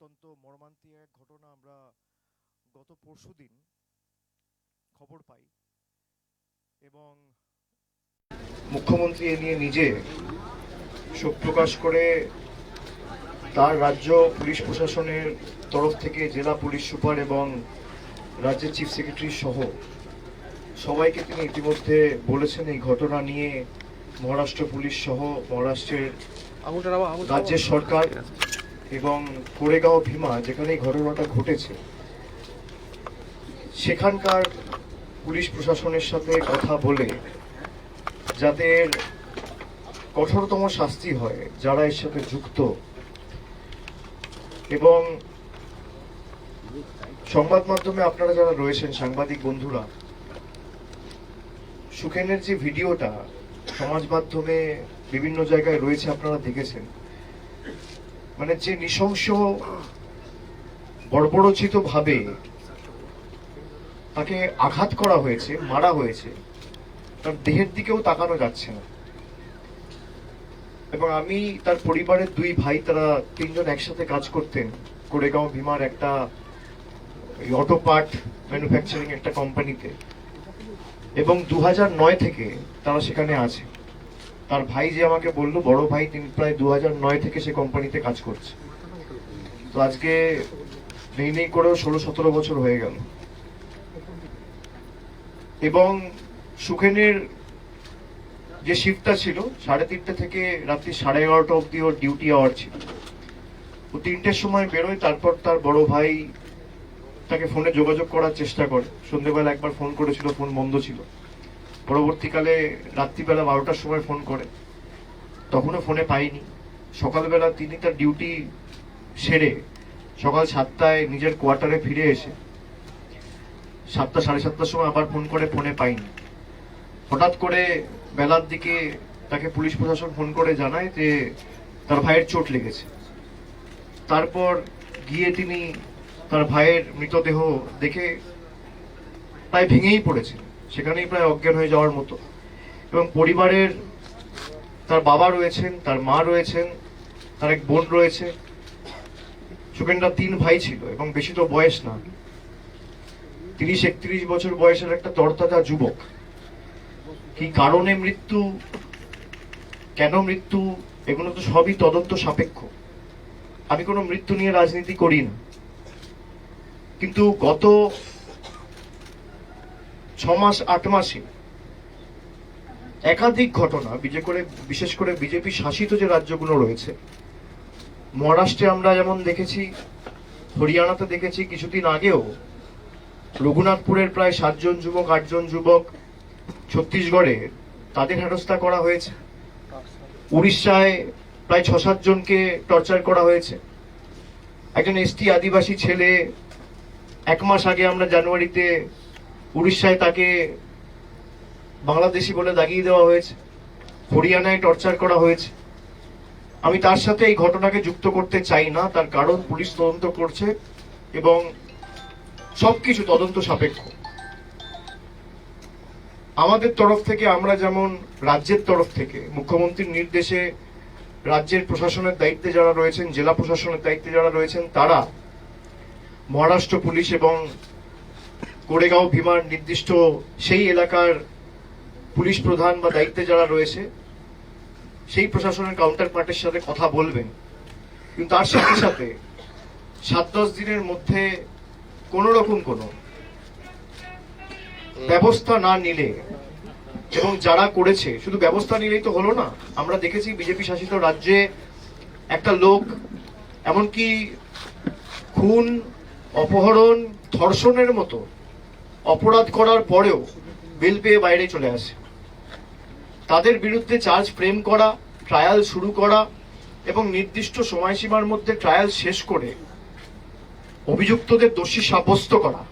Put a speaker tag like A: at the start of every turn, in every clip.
A: অত্যন্ত মর্মান্তিক এক ঘটনা আমরা গত পরশুদিন খবর পাই এবং মুখ্যমন্ত্রী এ নিয়ে নিজে শোক প্রকাশ করে তার রাজ্য পুলিশ প্রশাসনের তরফ থেকে জেলা পুলিশ সুপার এবং রাজ্যের চিফ সেক্রেটারি সহ সবাইকে তিনি ইতিমধ্যে বলেছেন এই ঘটনা নিয়ে মহারাষ্ট্র পুলিশ সহ মহারাষ্ট্রের রাজ্যের সরকার এবং কোরেগাঁও ভীমা যেখানে এই ঘটনাটা ঘটেছে সেখানকার পুলিশ প্রশাসনের সাথে কথা বলে যাদের কঠোরতম শাস্তি হয় যারা এর সাথে যুক্ত, এবং সংবাদ মাধ্যমে আপনারা যারা রয়েছেন সাংবাদিক বন্ধুরা, সুখেনের যে ভিডিওটা সমাজ মাধ্যমে বিভিন্ন জায়গায় রয়েছে আপনারা দেখেছেন, মানে যে নৃশংস বর্বরোচিত ভাবে তাকে আঘাত করা হয়েছে, মারা হয়েছে, তার দেহের দিকেও তাকানো যাচ্ছে না। এবং আমি তার পরিবারের দুই ভাই, তারা তিনজন একসাথে কাজ করতেন কোরেগাঁও ভীমার একটা অটো পার্ট ম্যানুফ্যাকচারিং একটা কোম্পানিতে, এবং 2009 থেকে তারা সেখানে আছে। তার ভাই যে আমাকে বললো, বড় ভাই, তিনি প্রায় 2009 থেকে সে কোম্পানিতে কাজ করছে। তো আজকে নেই করেও 16-17 বছর হয়ে গেল। এবং সুখেনের যে শিফটটা ছিল 3:30 থেকে রাত্রি 11:30 অব্দি ওর ডিউটি আওয়ার ছিল। ও 3টের সময় বেরোয়, তারপর তার বড় ভাই তাকে ফোনে যোগাযোগ করার চেষ্টা করে। সন্ধ্যেবেলা একবার ফোন করেছিল, ফোন বন্ধ ছিল। পরবর্তীকালে রাত্রিবেলা 12টার সময় ফোন করে, তখনও ফোনে পাইনি। সকালবেলা তিনি তার ডিউটি সেরে সকাল 7টায় নিজের কোয়ার্টারে ফিরে এসে 7টা, 7:30টার সময় আবার ফোন করে, ফোনে পাইনি। হঠাৎ করে বেলার দিকে তাকে পুলিশ প্রশাসন ফোন করে জানায় যে তার ভাইয়ের চোট লেগেছে। তারপর গিয়ে তিনি তার ভাইয়ের মৃতদেহ দেখে প্রায় ভেঙেই পড়েছেন, সেখানেই প্রায় অজ্ঞান হয়ে যাওয়ার মতো। এবং পরিবারের তার বাবা রয়েছেন, তার মা রয়েছেন, তার এক বোন রয়েছে। সুখেনরা 3 ভাই ছিল এবং বেশি তো বয়স না, 30-31 বছর বয়সের একটা তরতাজা যুবক। কি কারণে মৃত্যু, কেন মৃত্যু, এগুলো তো সবই তদন্ত সাপেক্ষ। আমি কোনো মৃত্যু নিয়ে রাজনীতি করি না, কিন্তু গত 6-8 মাসে একাধিক ঘটনা, বিশেষ করে বিজেপি শাসিত যে রাজ্যগুলো রয়েছে, মহারাষ্ট্রে আমরা যেমন দেখেছি, হরিয়ানাতে দেখেছি, কিছুদিন আগেও রঘুনাথপুরের প্রায় 7 জন যুবক, 8 জন যুবক, ছত্তিশগড়ে তাদের হেনস্থা করা হয়েছে। উড়িষ্যায় প্রায় 6-7 জনকে টর্চার করা হয়েছে। একজন এসটি আদিবাসী ছেলে 1 মাস আগে আমরা জানুয়ারিতে উড়িষ্যায় তাকে বাংলাদেশি বলে দাগিয়ে দেওয়া হয়েছে। হরিয়ানায় টর্চার করা হয়েছে। আমি তার সাথে এই ঘটনাকে যুক্ত করতে চাই না, তার কারণ পুলিশ তদন্ত করছে এবং সবকিছু তদন্ত সাপেক্ষ। আমাদের তরফ থেকে, আমরা যেমন রাজ্যের তরফ থেকে মুখ্যমন্ত্রীর নির্দেশে রাজ্যের প্রশাসনের দায়িত্বে যারা রয়েছেন, জেলা প্রশাসনের দায়িত্বে যারা রয়েছেন, তারা মহারাষ্ট্র পুলিশ এবং কোরেগাঁও ভীমার নির্দিষ্ট সেই এলাকার পুলিশ প্রধান বা দায়িত্বে যারা রয়েছে সেই প্রশাসনের কাউন্টার পার্টের সাথে কথা বলবেন। কিন্তু তার সাথে সাথে 7-10 দিনের মধ্যে কোন রকম কোনো ব্যবস্থা না নিলে, এবং যারা করেছে শুধু ব্যবস্থা নিলেই তো হলো না। আমরা দেখেছি বিজেপি শাসিত রাজ্যে একটা লোক এমনকি খুন, অপহরণ, ধর্ষণের মতো অপরাধ করার পরেও বেল পেয়ে বাইরে চলে আসে। তাদের বিরুদ্ধে চার্জ ফ্রেম করা, ট্রায়াল শুরু করা এবং নির্দিষ্ট সময়সীমার মধ্যে ট্রায়াল শেষ করে অভিযুক্তদের দোষী সাব্যস্ত করা,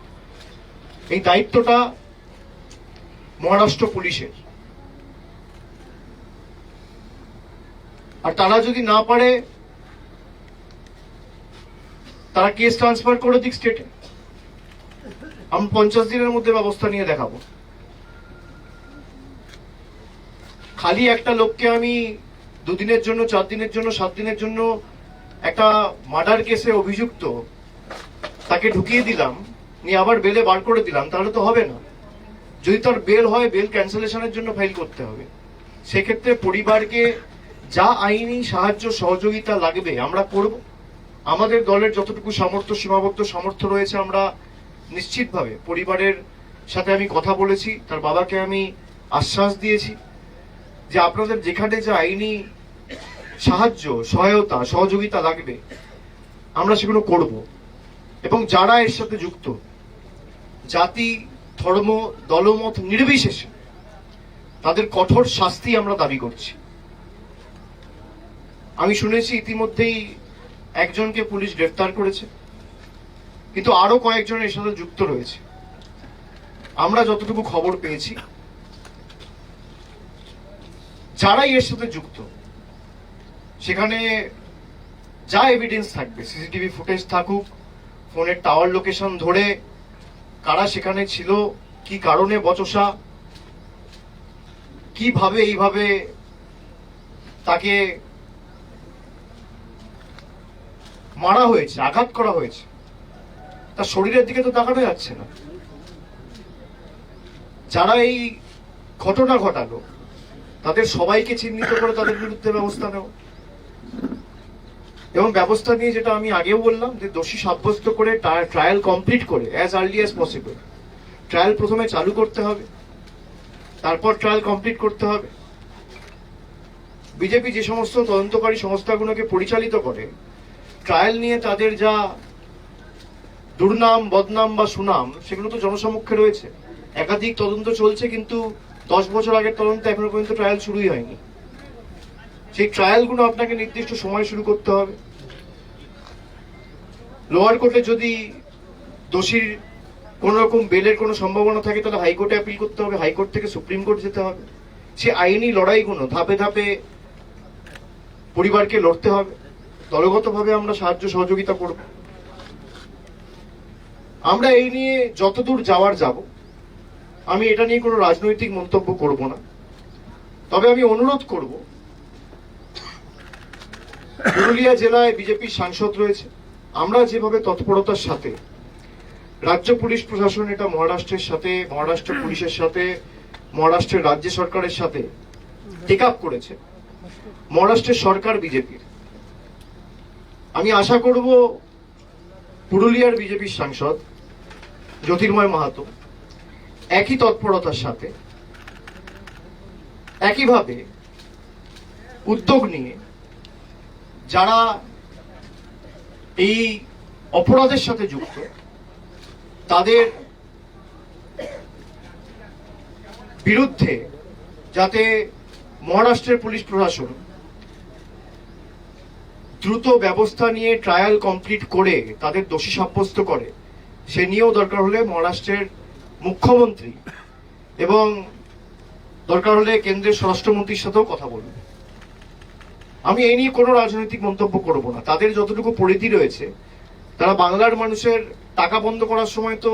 A: এই দায়িত্বটা মহারাষ্ট্র পুলিশের। আর তারা যদি না পারে, তারা কেস ট্রান্সফার করে দিক স্টেটে। আমি 50 দিনের মধ্যে ব্যবস্থা নিয়ে দেখাবো। খালি একটা লোককে আমি 2 দিনের জন্য, 4 দিনের জন্য, 7 দিনের জন্য একটা মার্ডার কেসে অভিযুক্ত তাকে ঢুকিয়ে দিলাম, নিয়ে আবার বেলে বার করে দিলাম, তাহলে তো হবে না। যদি তার বেল হয়, বেল ক্যান্সেলেশনের জন্য ফাইল করতে হবে। সেক্ষেত্রে পরিবারকে যা আইনি সাহায্য সহযোগিতা লাগবে আমরা করব। আমাদের দলের যতটুকু সামর্থ্য, সীমাবদ্ধ সামর্থ্য রয়েছে, আমরা নিশ্চিতভাবে পরিবারের সাথে আমি কথা বলেছি, তার বাবাকে আমি আশ্বাস দিয়েছি যে আপনাদের যেখানে যে আইনি সাহায্য, সহায়তা, সহযোগিতা লাগবে আমরা সেগুলো করব। এবং যারা এর সাথে যুক্ত, জাতি, ধর্ম, দলমত নির্বিশেষে তাদের কঠোর শাস্তি আমরা দাবি করছি। আমি শুনেছি ইতিমধ্যেই একজনকে পুলিশ গ্রেফতার করেছে, কিন্তু আরো কয়েকজন এর সাথে যুক্ত রয়েছে। আমরা যতটুকু খবর পেয়েছি, যারাই এর সাথে যুক্ত সেখানে যা এভিডেন্স থাকবে, সিসিটিভি ফুটেজ থাকুক, ফোনের টাওয়ার লোকেশন ধরে কারা সেখানে ছিল, কি কারণে বচসা, কিভাবে এইভাবে তাকে মারা হয়েছে, আঘাত করা হয়েছে, তার শরীরের দিকে তো তাকানো যাচ্ছে না। যারা এই ঘটনা ঘটালো তাদের সবাইকে চিহ্নিত করে তাদের বিরুদ্ধে ব্যবস্থা নেওয়া, এবং ব্যবস্থা নিয়ে যেটা আমি আগেও বললাম যে দোষী সাব্যস্ত করে ট্রায়াল কমপ্লিট করে as early as possible trial প্রথমে চালু করতে হবে, তারপর ট্রায়াল কমপ্লিট করতে হবে। বিজেপি যে সমস্ত তদন্তকারী সংস্থাগুলোকে পরিচালিত করে, ট্রায়াল নিয়ে তাদের যা দুর্নাম, বদনাম বা সুনাম, সেগুলো তো জনসমক্ষে রয়েছে। একাধিক তদন্ত চলছে, কিন্তু 10 বছর আগের তদন্ত এখনো পর্যন্ত ট্রায়াল শুরুই হয়নি। সেই ট্রায়ালগুলো আপনাকে নির্দিষ্ট সময় শুরু করতে হবে। লোয়ার কোর্টে যদি দোষীর কোন রকম বেলের কোনো সম্ভাবনা থাকে, তাহলে হাইকোর্টে অ্যাপিল করতে হবে, হাইকোর্ট থেকে সুপ্রিম কোর্ট যেতে হবে। সে আইনি লড়াইগুলো ধাপে ধাপে পরিবারকে লড়তে হবে। দলগতভাবে আমরা সাহায্য সহযোগিতা করব। আমরা এই নিয়ে যতদূর যাওয়ার যাব, আমি এটা নিয়ে কোনো রাজনৈতিক মন্তব্য করব না। তবে আমি অনুরোধ করব, পুরুলিয়া জেলায় বিজেপির সাংসদ রয়েছে, আমরা যেভাবে তৎপরতার সাথে রাজ্য পুলিশ প্রশাসন এটা মহারাষ্ট্রের সাথে, মহারাষ্ট্র পুলিশের সাথে, মহারাষ্ট্রের রাজ্য সরকারের সাথে টেক আপ করেছে, মহারাষ্ট্রের সরকার বিজেপির, আমি আশা করব পুরুলিয়ার বিজেপির সাংসদ জ্যোতির্ময় মাহাতো একই তৎপরতার সাথে, একইভাবে উদ্যোগ নিয়ে যারা এই অপরাধের সাথে যুক্ত তাদের বিরুদ্ধে যাতে মহারাষ্ট্রের পুলিশ প্রশাসন দ্রুত ব্যবস্থা নিয়ে ট্রায়াল কমপ্লিট করে তাদের দোষী সাব্যস্ত করে, সে নিয়েও দরকার হলে মহারাষ্ট্রের মুখ্যমন্ত্রী এবং দরকার হলে কেন্দ্রের স্বরাষ্ট্রমন্ত্রীর সাথেও কথা বলবে। আমি এই নিয়ে কোনো রাজনৈতিক মন্তব্য করব না। তাদের যতটুকু পরিধি রয়েছে, তারা বাংলার মানুষের টাকা বন্ধ করার সময় তো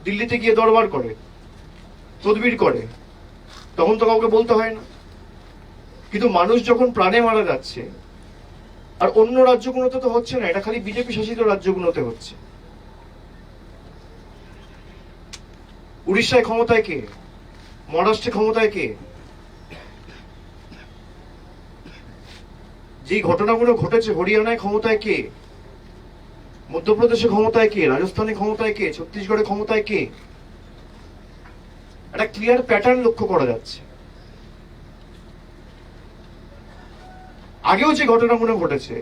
A: দিল্লিতে গিয়ে দরবার করে, তদবির করে, তখন তো কাউকে বলতে হয় না। কিন্তু মানুষ যখন প্রাণে মারা যাচ্ছে, আর অন্য রাজ্যগুলোতে তো হচ্ছে না, এটা খালি বিজেপি শাসিত রাজ্যগুলোতে হচ্ছে। উড়িষ্যায় ক্ষমতায় কে? মহারাষ্ট্রে ক্ষমতায় কে? যে ঘটনাগুলো ঘটেছে, হরিয়ানায় ক্ষমতায় কে? মধ্যপ্রদেশে ক্ষমতায় কে? রাজস্থানে ক্ষমতায় কে? ছত্তিশগড়ে ক্ষমতায় কে? একটা ক্লিয়ার প্যাটার্ন লক্ষ্য করা যাচ্ছে। আগেও যে ঘটনাগুলো ঘটেছে,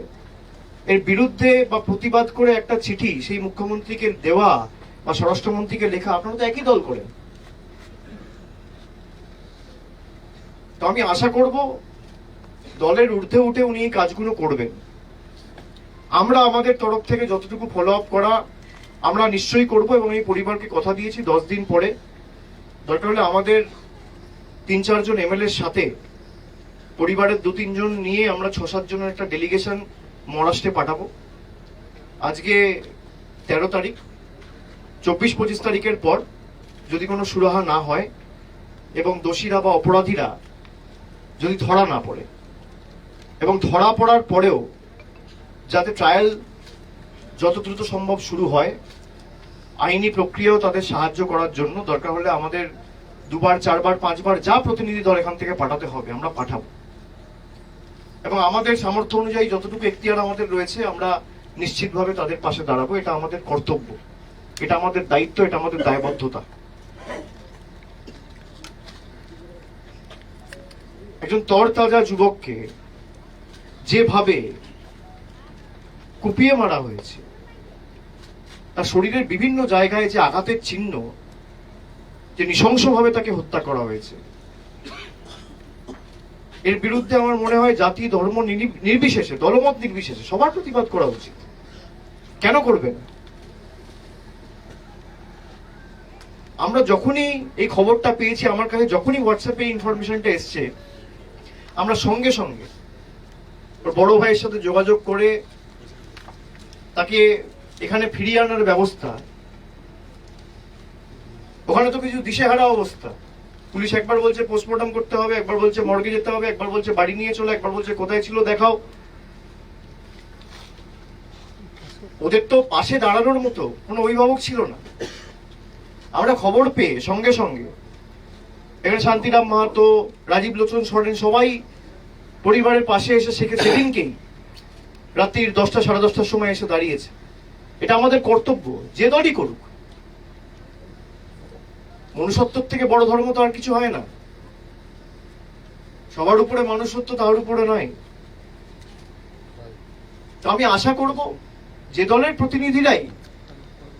A: এর বিরুদ্ধে বা প্রতিবাদ করে একটা চিঠি সেই মুখ্যমন্ত্রীকে দেওয়া বা স্বরাষ্ট্রমন্ত্রীকে লেখা, আপনারা তো একই দল করেন। তো আমি আশা করব দলের ঊর্ধ্বে উঠে উনি এই কাজগুলো করবেন। আমরা আমাদের তরফ থেকে যতটুকু ফলো আপ করা আমরা নিশ্চয়ই করব, এবং এই পরিবারকে কথা দিয়েছি 10 দিন পরে দরকার হলে আমাদের 3-4 জন এমএলএর সাথে পরিবারের 2-3 জন নিয়ে আমরা 6-7 জনের একটা ডেলিগেশন মহারাষ্ট্রে পাঠাবো। আজকে 13 তারিখ, 24-25 তারিখের পর যদি কোনো সুরাহা না হয় এবং দোষীরা বা অপরাধীরা যদি ধরা না পড়ে, এবং ধরা পড়ার পরেও যাতে ট্রায়াল যত দ্রুত সম্ভব শুরু হয়, আইনি প্রক্রিয়াও তাদের সাহায্য করার জন্য দরকার হলে আমাদের 2বার 4বার 5বার যা প্রতিনিধি দল এখান থেকে পাঠাতে হবে আমরা পাঠাবো, এবং আমাদের সামর্থ্য অনুযায়ী যতটুকু এখতিয়ার আমাদের রয়েছে আমরা নিশ্চিতভাবে তাদের পাশে দাঁড়াবো। এটা আমাদের কর্তব্য, এটা আমাদের দায়িত্ব, এটা আমাদের দায়বদ্ধতা। একজন তরতাজা যুবককে যেভাবে কুপিয়ে মারা হয়েছে, তার শরীরের বিভিন্ন জায়গায় যে আঘাতের চিহ্ন, যে নৃশংসভাবে তাকে হত্যা করা হয়েছে, এর বিরুদ্ধে আমার মনে হয় জাতি ধর্ম নির্বিশেষে, দলমত নির্বিশেষে সবার প্রতিবাদ করা উচিত। কেন করবেন? আমরা যখনই এই খবরটা পেয়েছি, আমার কাছে যখনই হোয়াটসঅ্যাপে ইনফরমেশনটা এসছে, আমরা সঙ্গে সঙ্গে ওর বড় ভাইয়ের সাথে যোগাযোগ করে তাকে এখানে ফিরিয়ে আনার ব্যবস্থা। ওখানে তো কিছু দিশেহারা অবস্থা। পুলিশ একবার বলছে পোস্টমর্টম করতে হবে, একবার বলছে মর্গে যেতে হবে, একবার বলছে বাড়ি নিয়ে চলো, একবার বলছে কোথায় ছিল দেখাও। ওদের তো পাশে দাঁড়ানোর মতো কোনো অভিভাবক ছিল না। আমরা খবর পেয়ে সঙ্গে সঙ্গে এখানে শান্তিরাম মাহাতো, রাজীব লোচন সরেন সবাই পরিবারের পাশে এসে সেদিনকেই রাত্রির 10টা 10:30টার সময় এসে দাঁড়িয়েছে। এটা আমাদের কর্তব্য, যে দলই করুক। মনুষ্যত্বের থেকে বড় ধর্ম তো আর কিছু হয় না। সবার উপরে মানুষত্ব, তার উপরে নয়। তো আমি আশা করব যে দলের প্রতিনিধিরাই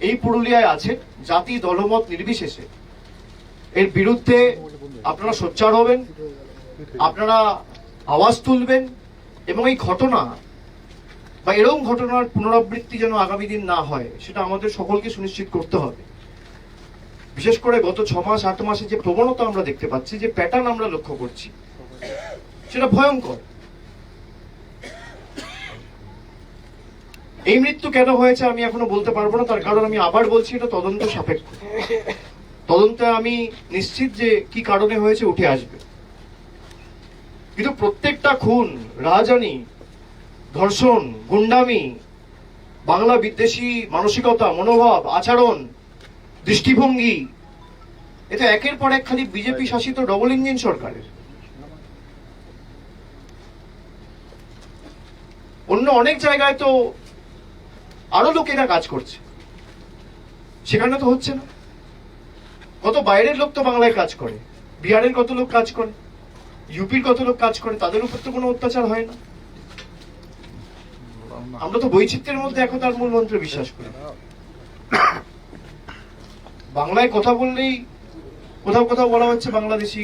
A: এই পুরুলিয়ায় আছে, জাতি দলমত নির্বিশেষে এর বিরুদ্ধে আপনারা সোচ্চার হবেন, আপনারা আওয়াজ তুলবেন, এবং এই ঘটনা বা এরকম ঘটনার পুনরাবৃত্তি যেন আগামী দিন না হয় সেটা আমাদের সকলকে সুনিশ্চিত করতে হবে। বিশেষ করে গত 6 মাস 8 মাসে যে প্রবণতা আমরা দেখতে পাচ্ছি, যে প্যাটার্ন আমরা লক্ষ্য করছি, সেটা ভয়ঙ্কর। এই মৃত্যু কেন হয়েছে আমি এখনো বলতে পারবো না, তার কারণ আমি আবার বলছি এটা তদন্ত সাপেক্ষ। তদন্তে আমি নিশ্চিত যে কি কারণে হয়েছে উঠে আসবে। কিন্তু প্রত্যেকটা খুন, রাহাজানি, ধর্ষণ, গুন্ডামি, বাংলা বিদ্বেষী মানসিকতা, মনোভাব, আচরণ, দৃষ্টিভঙ্গি, এটা একের পর এক খালি বিজেপি শাসিত ডবল ইঞ্জিন সরকারের। অন্য অনেক জায়গায় তো আরো লোকেরা কাজ করছে, সেখানে তো হচ্ছে না। কত বাইরের লোক তো বাংলায় কাজ করে, বিহারের কত লোক কাজ করে, ইউপির কত লোক কাজ করে, তাদের উপর তো কোনো অত্যাচার হয় না। আমরা তো বৈচিত্র্যের মধ্যে একতার মূল মন্ত্রে বিশ্বাস করি। বাংলায় কথা বললেই কোথাও কোথাও বলা হচ্ছে বাংলাদেশি,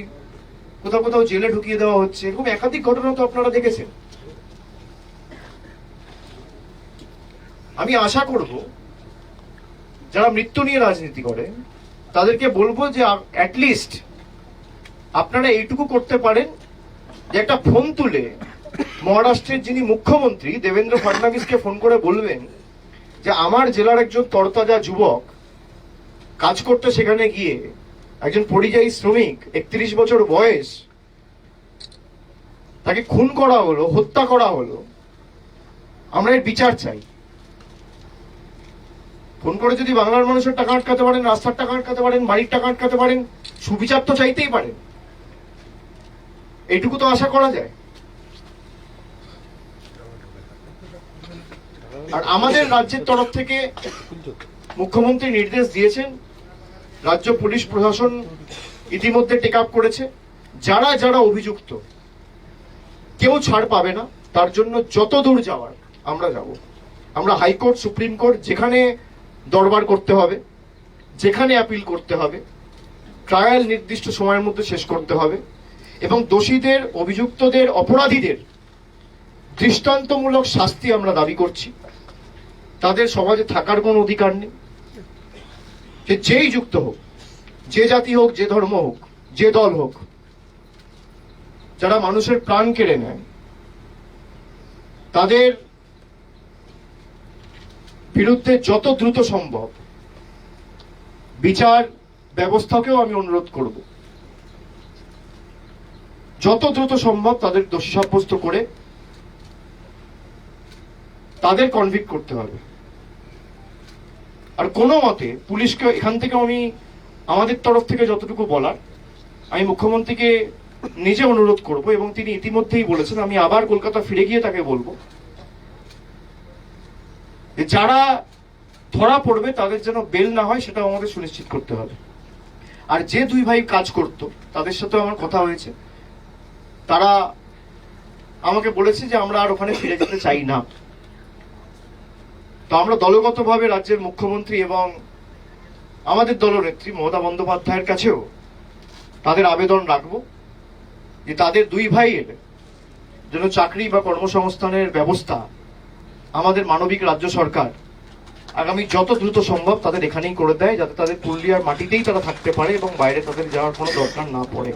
A: কোথাও কোথাও জেলে ঢুকিয়ে দেওয়া হচ্ছে, এরকম একাধিক ঘটনা তো আপনারা দেখেছেন। আমি আশা করব যারা মৃত্যু নিয়ে রাজনীতি করে তাদেরকে বলবো যে অ্যাটলিস্ট আপনারা এইটুকু করতে পারেন যে একটা ফোন তুলে মহারাষ্ট্রের যিনি মুখ্যমন্ত্রী দেবেন্দ্র ফডনবিসকে ফোন করে বলবেন যে আমার জেলার একজন তরতাজা যুবক কাজ করতে সেখানে গিয়ে একজন পরিযায়ী শ্রমিক, 31 বছর বয়স, তাকে খুন করা হলো, হত্যা করা হলো, আমরা এর বিচার চাই। ফোন করে যদি বাংলার মানুষের টাকা আটকাতে পারেন, রাস্তার টাকা আটকাতে পারেন, বাড়ির টাকা আটকাতে পারেন, সুবিচার তো চাইতেই পারেন। এইটুকু তো আশা করা যায়। আর আমাদের রাজ্যের তরফ থেকে মুখ্যমন্ত্রী নির্দেশ দিয়েছেন, রাজ্য পুলিশ প্রশাসন ইতিমধ্যে টেক আপ করেছে, যারা যারা অভিযুক্ত কেউ ছাড় পাবে না। তার জন্য যত দূর যাওয়ার আমরা যাব। আমরা হাইকোর্ট, সুপ্রিম কোর্ট, যেখানে দরবার করতে হবে, যেখানে অ্যাপিল করতে হবে, ট্রায়াল নির্দিষ্ট সময়ের মধ্যে শেষ করতে হবে, এবং দোষীদের, অভিযুক্তদের, অপরাধীদের দৃষ্টান্তমূলক শাস্তি আমরা দাবি করছি। তাদের সমাজে থাকার কোনো অধিকার নেই। সে যেই যুক্ত হোক, যে জাতি হোক, যে ধর্ম হোক, যে দল হোক, যারা মানুষের প্রাণ কেড়ে নেয় তাদের বিরুদ্ধে যত দ্রুত সম্ভব বিচার ব্যবস্থাকেও আমি অনুরোধ করব, যত দ্রুত সম্ভব তাদের দোষী সাব্যস্ত করে তাদের কনভিক্ট করতে হবে। আর কোনো মতে পুলিশকে এখান থেকে আমি আমাদের তরফ থেকে যতটুকু বলার, আমি মুখ্যমন্ত্রীকে নিজে অনুরোধ করব, এবং তিনি ইতিমধ্যেই বলেছেন, আমি আবার কলকাতা ফিরে গিয়ে তাকে বলবো যে যারা ধরা পড়বে তাদের যেন বেল না হয়, সেটা আমাদের সুনিশ্চিত করতে হবে। আর যে দুই ভাই কাজ করত তাদের সাথে আমার কথা হয়েছে, তারা আমাকে বলেছে যে আমরা আর ওখানে ফিরে যেতে চাই না। তো আমরা দলগতভাবে রাজ্যের মুখ্যমন্ত্রী এবং আমাদের দলনেত্রী মমতা বন্দ্যোপাধ্যায়ের কাছেও তাদের আবেদন রাখবো যে তাদের দুই ভাইয়ের যেন চাকরি বা কর্মসংস্থানের ব্যবস্থা আমাদের মানবিক রাজ্য সরকার আগামী যত দ্রুত সম্ভব তাদের এখানেই করে দেয়, যাতে তাদের পুরুলিয়ার মাটিতেই তারা থাকতে পারে এবং বাইরে তাদের যাওয়ার কোনো দরকার না পড়ে।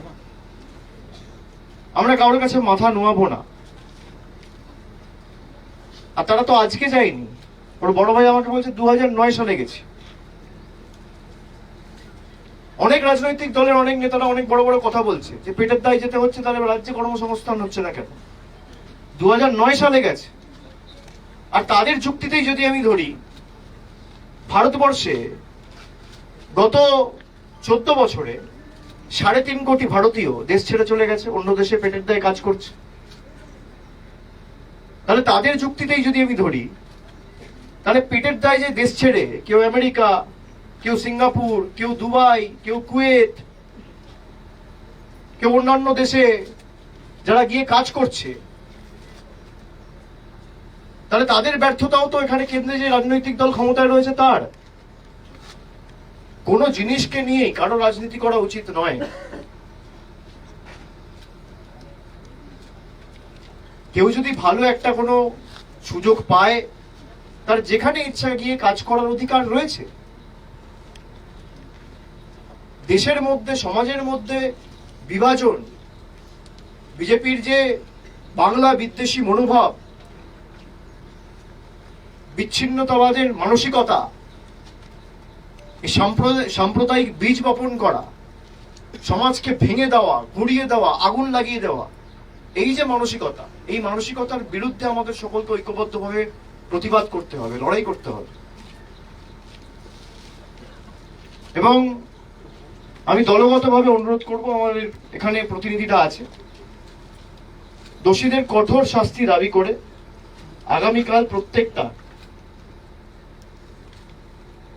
A: আমরা কারোর কাছে মাথা নোয়াবো না। আর তারা তো আজকে যায়নি, ওর বড় ভাই আমাকে বলছে 2009 সালে গেছে। অনেক রাজনৈতিক দলের অনেক নেতারা অনেক বড় বড় কথা বলছে যে পেটের দায় যেতে হচ্ছে, তাহলে রাজ্যে কর্মসংস্থান হচ্ছে না কেন? 2009 সালে গেছে। আর তাদের যুক্তিতেই যদি আমি ধরি, ভারতবর্ষে গত 14 বছরে 3.5 কোটি ভারতীয় দেশ ছেড়ে চলে গেছে, অন্য দেশে পেটের দায়ে কাজ করছে। তাহলে তাদের যুক্তিতেই যদি আমি ধরি, তাহলে পেটের দায়ে যে দেশ ছেড়ে কেউ আমেরিকা, কেউ সিঙ্গাপুর, কেউ দুবাই, কেউ কুয়েত, কেউ অন্যান্য দেশে যারা গিয়ে কাজ করছে, তাহলে তাদের ব্যর্থতাও তো এখানে কেন্দ্রে যে রাজনৈতিক দল ক্ষমতায় রয়েছে তার। কোন জিনিসকে নিয়ে কারো রাজনীতি করা উচিত নয়। কেউ যদি ভালো একটা কোনো সুযোগ পায়, তার যেখানে ইচ্ছা গিয়ে কাজ করার অধিকার রয়েছে। দেশের মধ্যে, সমাজের মধ্যে বিভাজন, বিজেপির যে বাংলা বিদ্বেষী মনোভাব, বিচ্ছিন্নতাবাদের মানসিকতা, এই সাম্প্রদায়িক বীজ বপন করা, সমাজকে ভেঙে দেওয়া, গুঁড়িয়ে দেওয়া, আগুন লাগিয়ে দেওয়া, এই যে মানসিকতা, এই মানসিকতার বিরুদ্ধে আমাদের সকলকে ঐক্যবদ্ধভাবে প্রতিবাদ করতে হবে, লড়াই করতে হবে। এবং আমি দলগতভাবে অনুরোধ করব, আমাদের এখানে প্রতিনিধিটা আছে, দোষীদের কঠোর শাস্তি দাবি করে আগামীকাল প্রত্যেকটা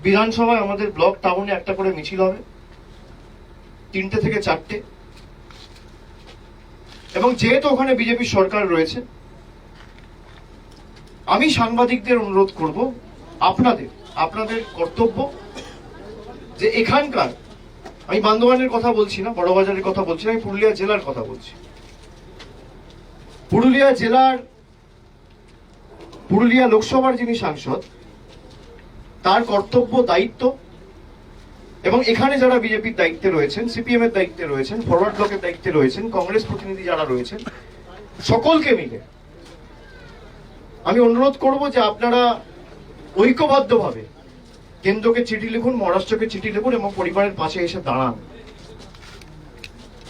A: বিধানসভায় আমাদের ব্লক টাউনে একটা করে মিছিল হবে, 3টে থেকে 4টে। এবং যেহেতু ওখানে বিজেপি সরকার রয়েছে, আমি সাংবাদিকদের অনুরোধ করব, আপনাদের কর্তব্য যে এখানকার, আমি বান্দোয়ানের কথা বলছি না, বড়বাজারের কথা বলছি না, আমি পুরুলিয়া জেলার কথা বলছি। পুরুলিয়া লোকসভার যিনি সাংসদ, তার কর্তব্য, দায়িত্ব, এবং এখানে যারা বিজেপির দায়িত্বে রয়েছেন, সিপিএম এর দায়িত্বে রয়েছেন, ফরওয়ার্ড ব্লকের দায়িত্বে রয়েছেন, কংগ্রেস প্রতিনিধি যারা রয়েছেন, সকলকে মিলে আমি অনুরোধ করব যে আপনারা ঐক্যবদ্ধভাবে কেন্দ্রকে চিঠি লিখুন, মহারাষ্ট্রকে চিঠি লিখুন এবং পরিবারের পাশে এসে দাঁড়ান,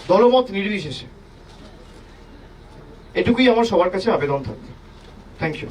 A: দলমত নির্বিশেষে। এটুকুই আমার সবার কাছে আবেদন থাকবে। Thank you.